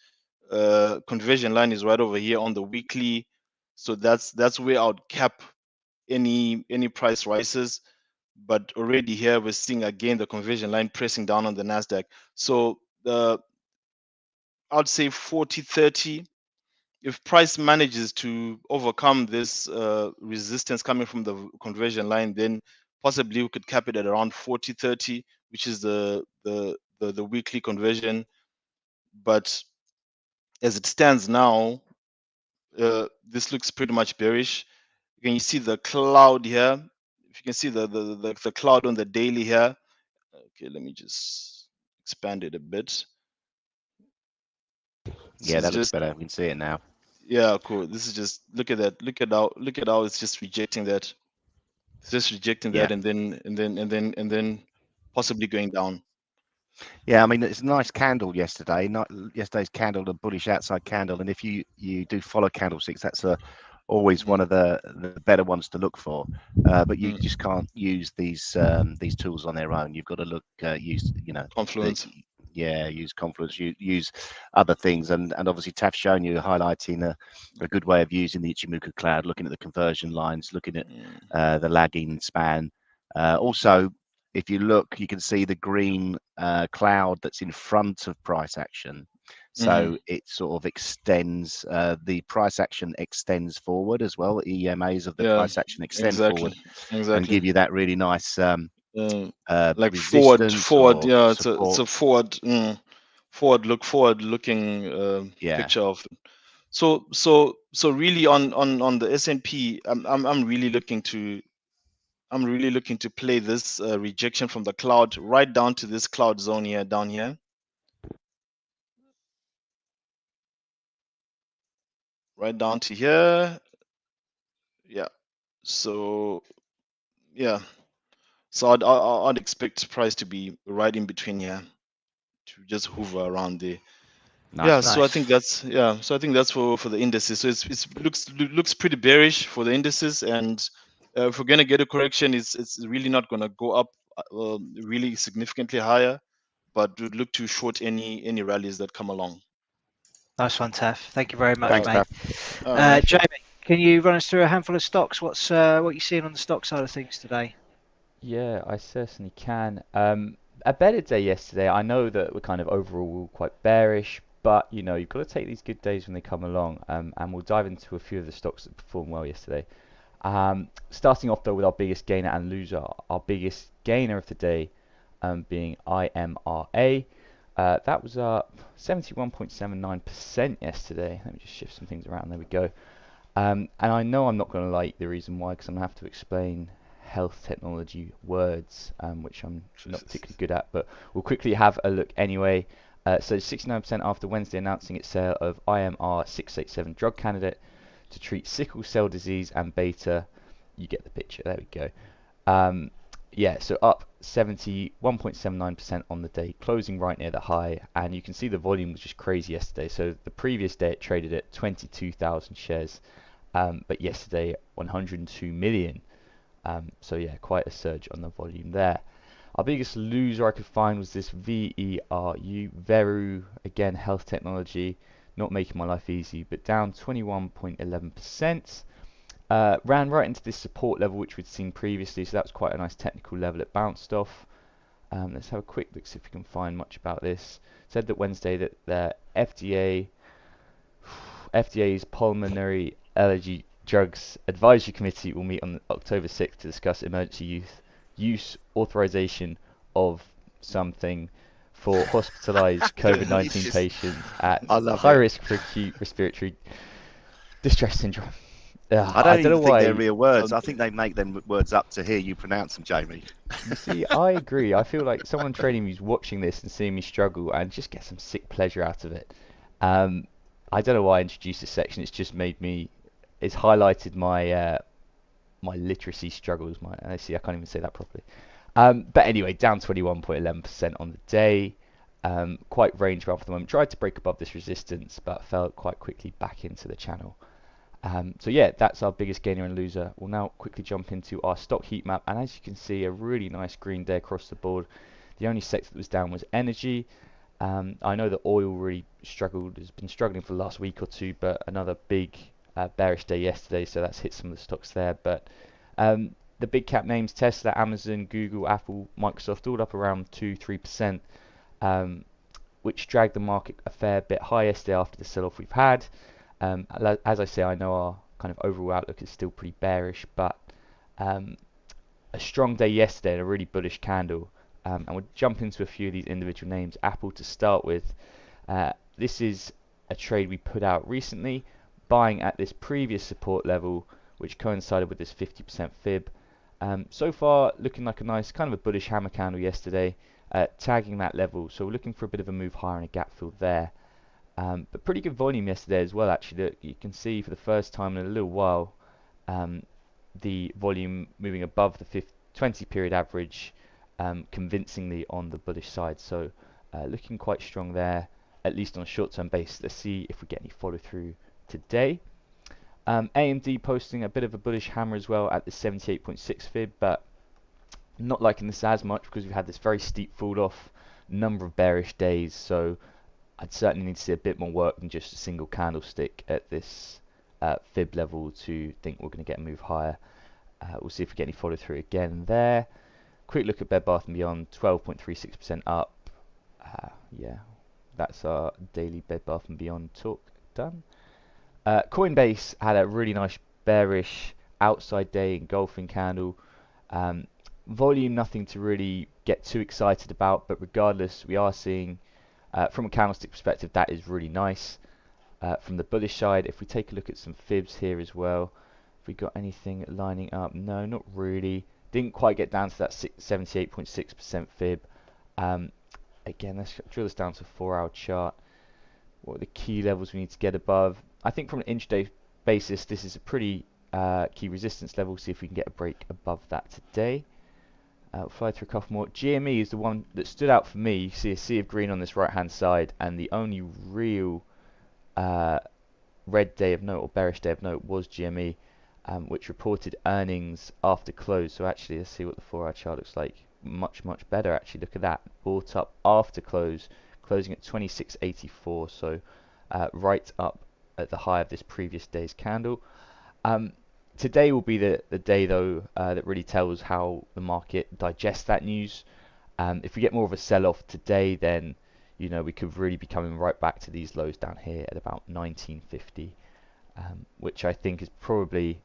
conversion line is right over here on the weekly. So that's where I would cap any price rises. But already here we're seeing again the conversion line pressing down on the Nasdaq. So I'd say 40-30. If price manages to overcome this resistance coming from the conversion line, then possibly we could cap it at around 40-30, which is the weekly conversion. But as it stands now, this looks pretty much bearish. Can you see the cloud here? If you can see the cloud on the daily here. Okay, let me just expand it a bit. This Yeah, is that looks just, better. We can see it now. yeah, cool. This is just, look at that. Look at how it's just rejecting that. It's just rejecting Yeah. that, and then possibly going down. Yeah, I mean, it's a nice candle yesterday. Not yesterday's candle, a bullish outside candle, and if you do follow candlesticks, that's always one Mm, of the better ones to look for. But you mm. just can't use these tools on their own. You've got to use Confluence. use Confluence, use other things, and obviously Taf's shown you highlighting a good way of using the Ichimoku cloud, looking at the conversion lines, looking at the lagging span. Also, if you look, you can see the green cloud that's in front of price action. So it sort of extends, the price action extends forward as well. EMAs of the Yeah, price action extend forward exactly, and give you that really nice like resistance forward. or Yeah, it's support. a forward looking Yeah, picture of. So really on the S&P, I'm really looking to play this rejection from the cloud right down to this cloud zone here, down here, right down to here. Yeah. So yeah. So I'd expect price to be right in between here, to just hover around there. Yeah. nice. So I Nice. think that's So I think that's for the indices. So it's looks pretty bearish for the indices, and if we're gonna get a correction, it's really not gonna go up really significantly higher, but would look to short any rallies that come along. Nice one, Taf. Thank you very much, Thanks, mate. Taf. Man. Jamie, can you run us through a handful of stocks? What you seeing on the stock side of things today? Yeah, I certainly can. A better day yesterday. I know that we're kind of overall quite bearish, but you've got to take these good days when they come along. And we'll dive into a few of the stocks that performed well yesterday. Starting off though with our biggest gainer and loser. Our biggest gainer of the day being IMRA. That was up 71.79% yesterday. Let me just shift some things around. There we go. And I know I'm not going to like the reason why, because I'm going to have to explain health technology words, which I'm not particularly good at, but we'll quickly have a look anyway. So 69% after Wednesday announcing its sale of IMR 687 drug candidate to treat sickle cell disease and beta. You get the picture. There we go. Yeah, so up 71.79% on the day, closing right near the high, and you can see the volume was just crazy yesterday. So the previous day it traded at 22,000 shares, but yesterday 102 million. So yeah, quite a surge on the volume there. Our biggest loser I could find was this Veru, again health technology, not making my life easy, but down 21.11%. Ran right into this support level which we'd seen previously, so that was quite a nice technical level it bounced off. Let's have a quick look, see if we can find much about this. Said that Wednesday that the FDA's Pulmonary Allergy Drugs Advisory Committee will meet on October 6th to discuss emergency use authorization of something for hospitalized COVID-19 patients at I love high it. risk for acute respiratory distress syndrome. I I don't don't know even think they're why. real words. I think they make them words up to hear you pronounce them, Jamie. You see, I agree. I feel like someone training me is watching this and seeing me struggle and just get some sick pleasure out of it. I don't know why I introduced this section. It's highlighted my literacy struggles. I see, I can't even say that properly. But anyway, down 21.11% on the day. Quite range bound for the moment. Tried to break above this resistance, but fell quite quickly back into the channel. So yeah, that's our biggest gainer and loser. We'll now quickly jump into our stock heat map, and as you can see, a really nice green day across the board. The only sector that was down was energy. I know that oil really has been struggling for the last week or two, but another big bearish day yesterday, so that's hit some of the stocks there. But the big cap names, Tesla, Amazon, Google, Apple, Microsoft, all up around 2-3%, which dragged the market a fair bit higher yesterday after the sell-off we've had. As I say, I know our kind of overall outlook is still pretty bearish, but a strong day yesterday and a really bullish candle. And we'll jump into a few of these individual names. Apple to start with. This is a trade we put out recently, buying at this previous support level, which coincided with this 50% fib. So far, looking like a nice kind of a bullish hammer candle yesterday, tagging that level. So we're looking for a bit of a move higher and a gap fill there. But pretty good volume yesterday as well, actually. Look, you can see for the first time in a little while, um, the volume moving above the 20 period average, convincingly on the bullish side. So looking quite strong there, at least on a short-term basis. Let's see if we get any follow through today. AMD posting a bit of a bullish hammer as well at the 78.6 fib, but not liking this as much because we've had this very steep fall off, number of bearish days. So I'd certainly need to see a bit more work than just a single candlestick at this fib level to think we're going to get a move higher. We'll see if we get any follow through again there. Quick look at Bed Bath & Beyond, 12.36% up. Yeah, that's our daily Bed Bath & Beyond talk done. Coinbase had a really nice bearish outside day engulfing candle. Volume, nothing to really get too excited about, but regardless, we are seeing, from a candlestick perspective, that is really nice. From the bullish side, if we take a look at some fibs here as well, if we got anything lining up, no, not really. Didn't quite get down to that 78.6% fib. Again, let's drill this down to a 4-hour chart. What are the key levels we need to get above? I think from an intraday basis, this is a pretty key resistance level. See if we can get a break above that today. We'll fly through a couple more. GME is the one that stood out for me. You see a sea of green on this right-hand side, and the only real red day of note or bearish day of note was GME, which reported earnings after close. So actually, let's see what the 4-hour chart looks like. Much better actually. Look at that, bought up after close, closing at 26.84. So right up at the high of this previous day's candle. Today will be the day though that really tells how the market digests that news. If we get more of a sell-off today, then you know we could really be coming right back to these lows down here at about 1950, which I think is probably,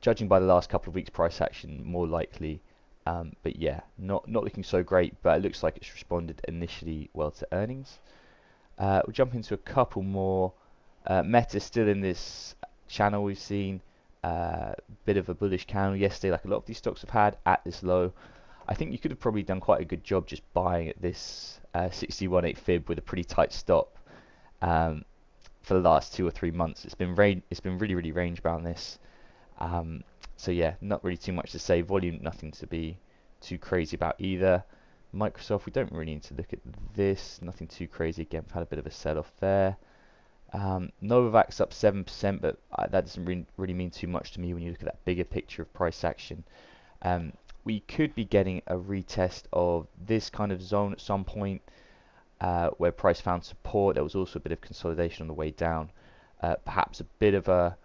judging by the last couple of weeks' price action, more likely. But yeah, not looking so great, but it looks like it's responded initially well to earnings. We'll jump into a couple more. Meta still in this channel. We've seen a bit of a bullish candle yesterday, like a lot of these stocks have had at this low. I think you could have probably done quite a good job just buying at this 61.8 fib with a pretty tight stop for the last 2 or 3 months. It's been really range bound this. So yeah, not really too much to say. Volume, nothing to be too crazy about either. Microsoft, we don't really need to look at this. Nothing too crazy. Again, we've had a bit of a sell-off there. Novavax up 7%, but that doesn't really mean too much to me when you look at that bigger picture of price action. We could be getting a retest of this kind of zone at some point where price found support. There was also a bit of consolidation on the way down. Perhaps a bit of a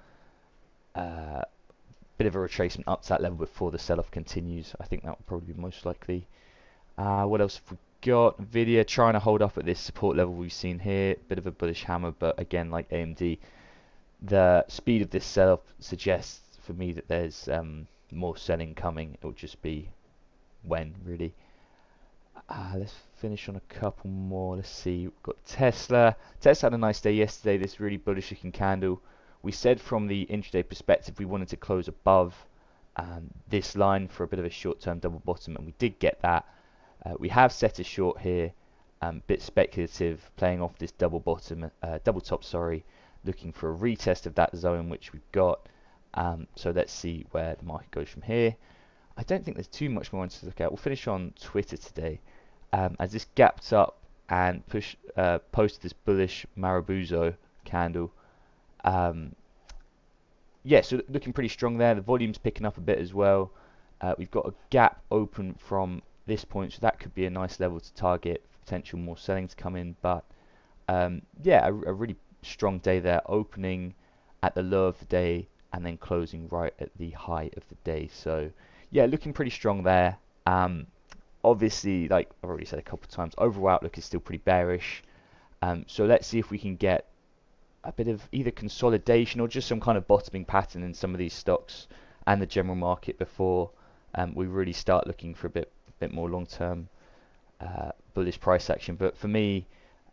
retracement up to that level before the sell-off continues. I think that would probably be most likely. What else have we got? Nvidia trying to hold up at this support level we've seen here. Bit of a bullish hammer, but again, like AMD, the speed of this sell-off suggests for me that there's more selling coming. It'll just be when, really. Let's finish on a couple more. Let's see. We've got Tesla. Tesla had a nice day yesterday. This really bullish looking candle. We said from the intraday perspective we wanted to close above this line for a bit of a short-term double bottom, and we did get that. We have set a short here, bit speculative, playing off this double top, sorry, looking for a retest of that zone which we've got. So let's see where the market goes from here. I don't think there's too much more to look at. We'll finish on Twitter today, as this gapped up and posted this bullish Marabuzo candle. Yeah, so looking pretty strong there. The volume's picking up a bit as well. We've got a gap open from this point, so that could be a nice level to target, potential more selling to come in. But yeah, a really strong day there, opening at the low of the day and then closing right at the high of the day. So yeah, looking pretty strong there. Obviously, like I've already said a couple of times, overall outlook is still pretty bearish. So let's see if we can get a bit of either consolidation or just some kind of bottoming pattern in some of these stocks and the general market before we really start looking for a bit more long-term bullish price action. But for me,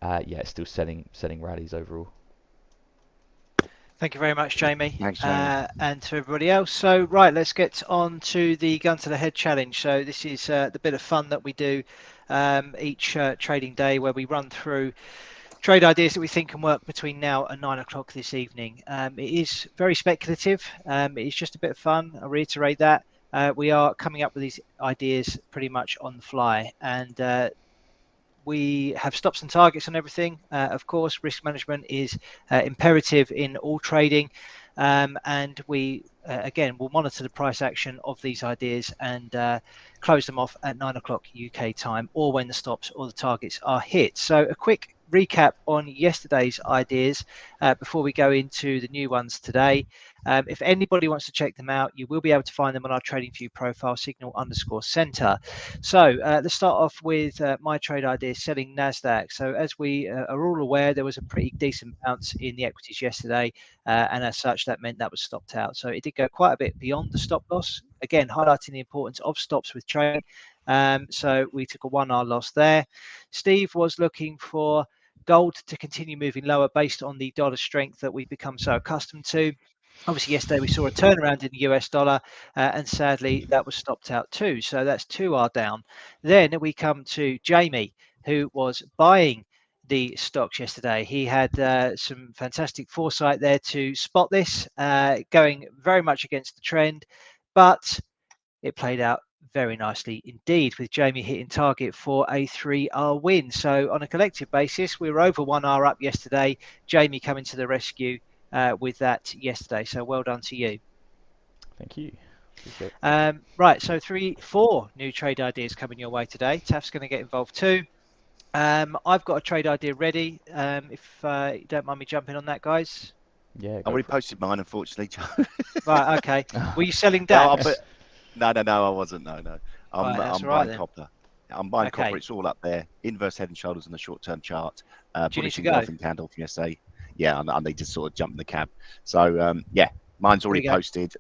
yeah, it's still selling rallies overall. Thank you very much, Jamie. Thanks, Jamie. And to everybody else. So, right, let's get on to the Gun to the Head challenge. So this is the bit of fun that we do each trading day where we run through trade ideas that we think can work between now and 9 o'clock this evening. It is very speculative. It's just a bit of fun. I reiterate that. We are coming up with these ideas pretty much on the fly, and we have stops and targets on everything. Of course, risk management is imperative in all trading, and we again will monitor the price action of these ideas and close them off at 9 o'clock UK time, or when the stops or the targets are hit. So a quick recap on yesterday's ideas before we go into the new ones today. If anybody wants to check them out, you will be able to find them on our TradingView profile, signal_center. So let's start off with my trade idea, selling NASDAQ. So as we are all aware, there was a pretty decent bounce in the equities yesterday, and as such, that meant that was stopped out. So it did go quite a bit beyond the stop loss, again, highlighting the importance of stops with trading. So we took a 1R loss there. Steve was looking for gold to continue moving lower based on the dollar strength that we've become so accustomed to. Obviously, yesterday we saw a turnaround in the US dollar, and sadly that was stopped out too. So that's 2R down. Then we come to Jamie, who was buying the stocks yesterday. He had some fantastic foresight there to spot this, going very much against the trend, but it played out very nicely indeed, with Jamie hitting target for a 3R win. So on a collective basis, we were over 1R up yesterday. Jamie coming to the rescue with that yesterday. So well done to you. Thank you. Appreciate it. Right, so 4 new trade ideas coming your way today. Taf's going to get involved too. I've got a trade idea ready. If you don't mind me jumping on that, guys. Yeah, I go already for it. posted mine, unfortunately. Right, okay. Were you selling No, DAX? no, I wasn't. No. I'm Right, that's I'm all right buying then. copper. I'm buying Okay. copper. It's all up there. Inverse head and shoulders on the short-term chart. Do you need Bullish to and go? golfing candle from yesterday. Yeah, I need to sort of jump in the cab. So yeah, mine's Here we already go. posted.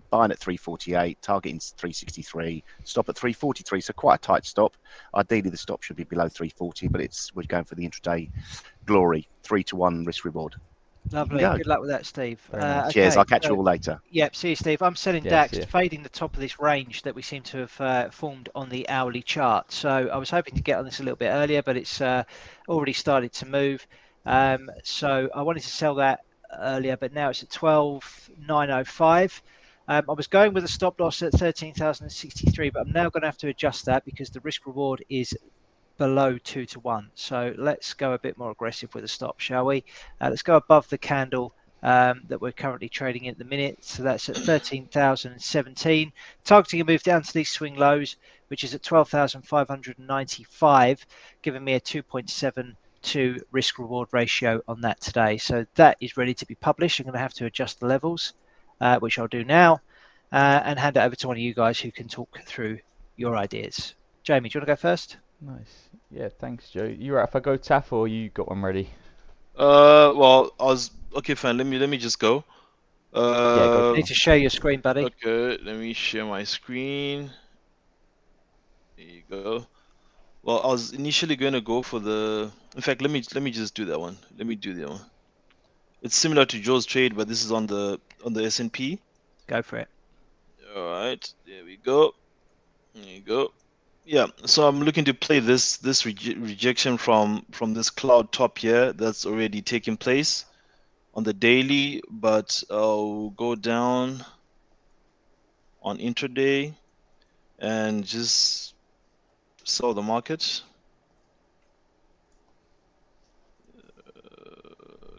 Buying at 348, targeting 363, stop at 343. So quite a tight stop. Ideally, the stop should be below 340, but we're going for the intraday glory. 3-to-1 risk reward. Lovely. Go. Good luck with that, Steve. Very nice. Cheers. Okay, I'll catch so, you all later. yep, see you, Steve. I'm selling Yeah, DAX, see ya. fading the top of this range that we seem to have formed on the hourly chart. So I was hoping to get on this a little bit earlier, but it's already started to move. So I wanted to sell that earlier, but now it's at 12,905. I was going with a stop loss at 13,063, but I'm now going to have to adjust that because the risk reward is below 2-to-1. So let's go a bit more aggressive with a stop, shall we? Let's go above the candle that we're currently trading in at the minute. So that's at 13,017. Targeting a move down to these swing lows, which is at 12,595, giving me a 2.72 risk reward ratio on that today. So that is ready to be published. I'm going to have to adjust the levels, which I'll do now, and hand it over to one of you guys who can talk through your ideas. Jamie, do you want to go first? Nice. Yeah, thanks, Joe. You right if I go Taff, or you got one ready? Well, I was okay. Fine. Let me just go. Yeah, go You for need to share your screen, buddy. Okay. Let me share my screen. There you go. Well, I was initially going to go for the. In fact, let me just do that one. Let me do that one. It's similar to Joe's trade, but this is on the S&P. Go for it. All right. There we go. There you go. Yeah, so I'm looking to play this rejection from this cloud top here that's already taken place on the daily, but I'll go down on intraday and just sell the market.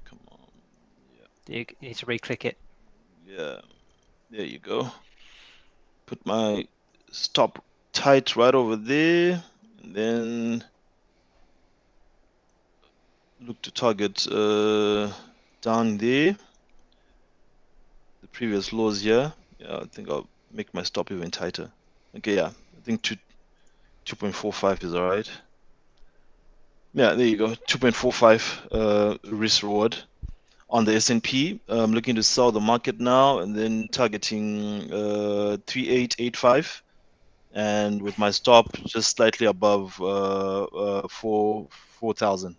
Come on. You need to re-click it. Yeah, there you go. Put my stop tight right over there, and then look to target down there. The previous lows here. Yeah, I think I'll make my stop even tighter. Okay, yeah, I think 2.45 is all right. Yeah, there you go, 2.45 risk reward on the S&P. I'm looking to sell the market now and then targeting 3885, and with my stop just slightly above 4,000.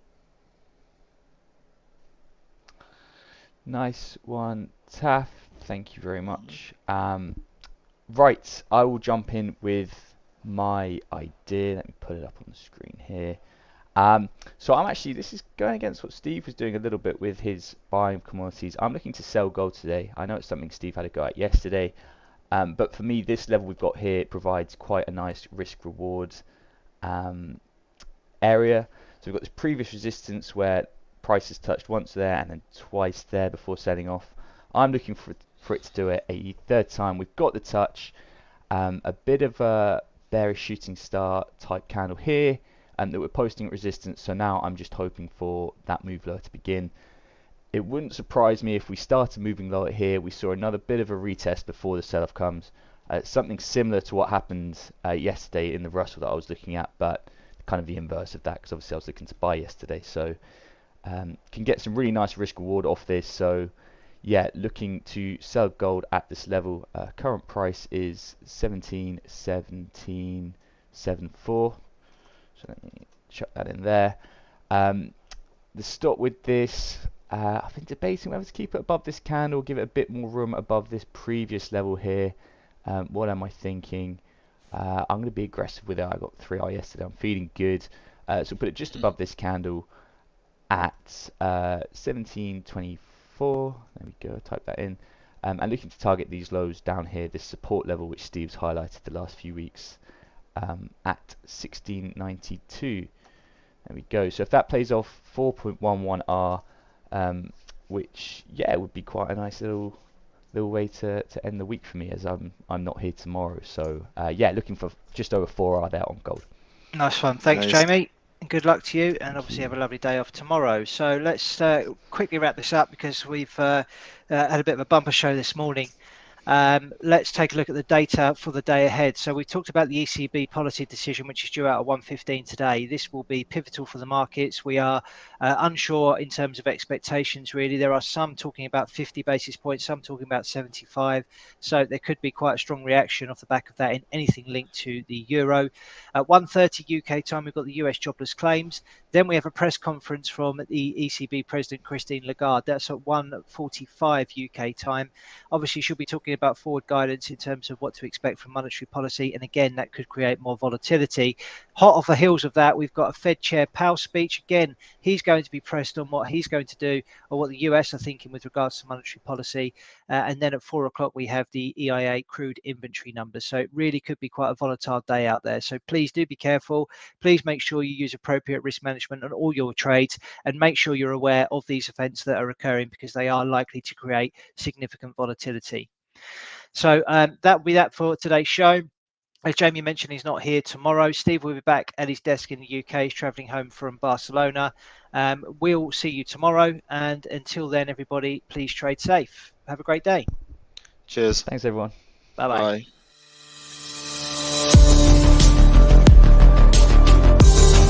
Nice one, Taff. Thank you very much. Right, I will jump in with my idea. Let me put it up on the screen here. So I'm actually, this is going against what Steve was doing a little bit with his buying commodities. I'm looking to sell gold today. I know it's something Steve had a go at yesterday, but for me, this level we've got here provides quite a nice risk-reward area. So we've got this previous resistance where prices touched once there and then twice there before selling off. I'm looking for it to do it a third time. We've got the touch, a bit of a bearish shooting star type candle here, and that we're posting at resistance. So now I'm just hoping for that move lower to begin. It wouldn't surprise me if we started moving lower here. We saw another bit of a retest before the sell-off comes. Something similar to what happened yesterday in the Russell that I was looking at, but kind of the inverse of that, because obviously I was looking to buy yesterday. So can get some really nice risk reward off this. So yeah, looking to sell gold at this level. Current price is 17.74. So let me chuck that in there. The stop with this, I've been debating whether to keep it above this candle, give it a bit more room above this previous level here. What am I thinking? I'm going to be aggressive with it. I got 3R yesterday. I'm feeling good. So put it just above this candle at 17.24. There we go. Type that in. And looking to target these lows down here, this support level which Steve's highlighted the last few weeks at 16.92. There we go. So if that plays off 4.11R, which yeah would be quite a nice little way to end the week for me, as I'm not here tomorrow. So yeah, looking for just over 4R there on gold. Nice one. Thanks, Nice. Jamie. Good luck to you, and obviously have a lovely day off tomorrow. So let's quickly wrap this up because we've had a bit of a bumper show this morning. Let's take a look at the data for the day ahead. So we talked about the ECB policy decision, which is due out at 1:15 today. This will be pivotal for the markets. We are unsure in terms of expectations, really. There are some talking about 50 basis points, some talking about 75. So there could be quite a strong reaction off the back of that in anything linked to the euro. At 1:30 UK time, we've got the US jobless claims. Then we have a press conference from the ECB President Christine Lagarde. That's at 1:45 UK time. Obviously, she'll be talking about forward guidance in terms of what to expect from monetary policy. And again, that could create more volatility. Hot off the heels of that, we've got a Fed Chair Powell speech. Again, he's going to be pressed on what he's going to do or what the US are thinking with regards to monetary policy. And then at 4 o'clock, we have the EIA crude inventory numbers. So it really could be quite a volatile day out there. So please do be careful. Please make sure you use appropriate risk management on all your trades and make sure you're aware of these events that are occurring because they are likely to create significant volatility. So that will be that for today's show. As Jamie mentioned, he's not here tomorrow. Steve will be back at his desk in the UK. He's traveling home from Barcelona. We'll see you tomorrow. And until then, everybody, please trade safe. Have a great day. Cheers. Thanks everyone. Bye-bye. Bye.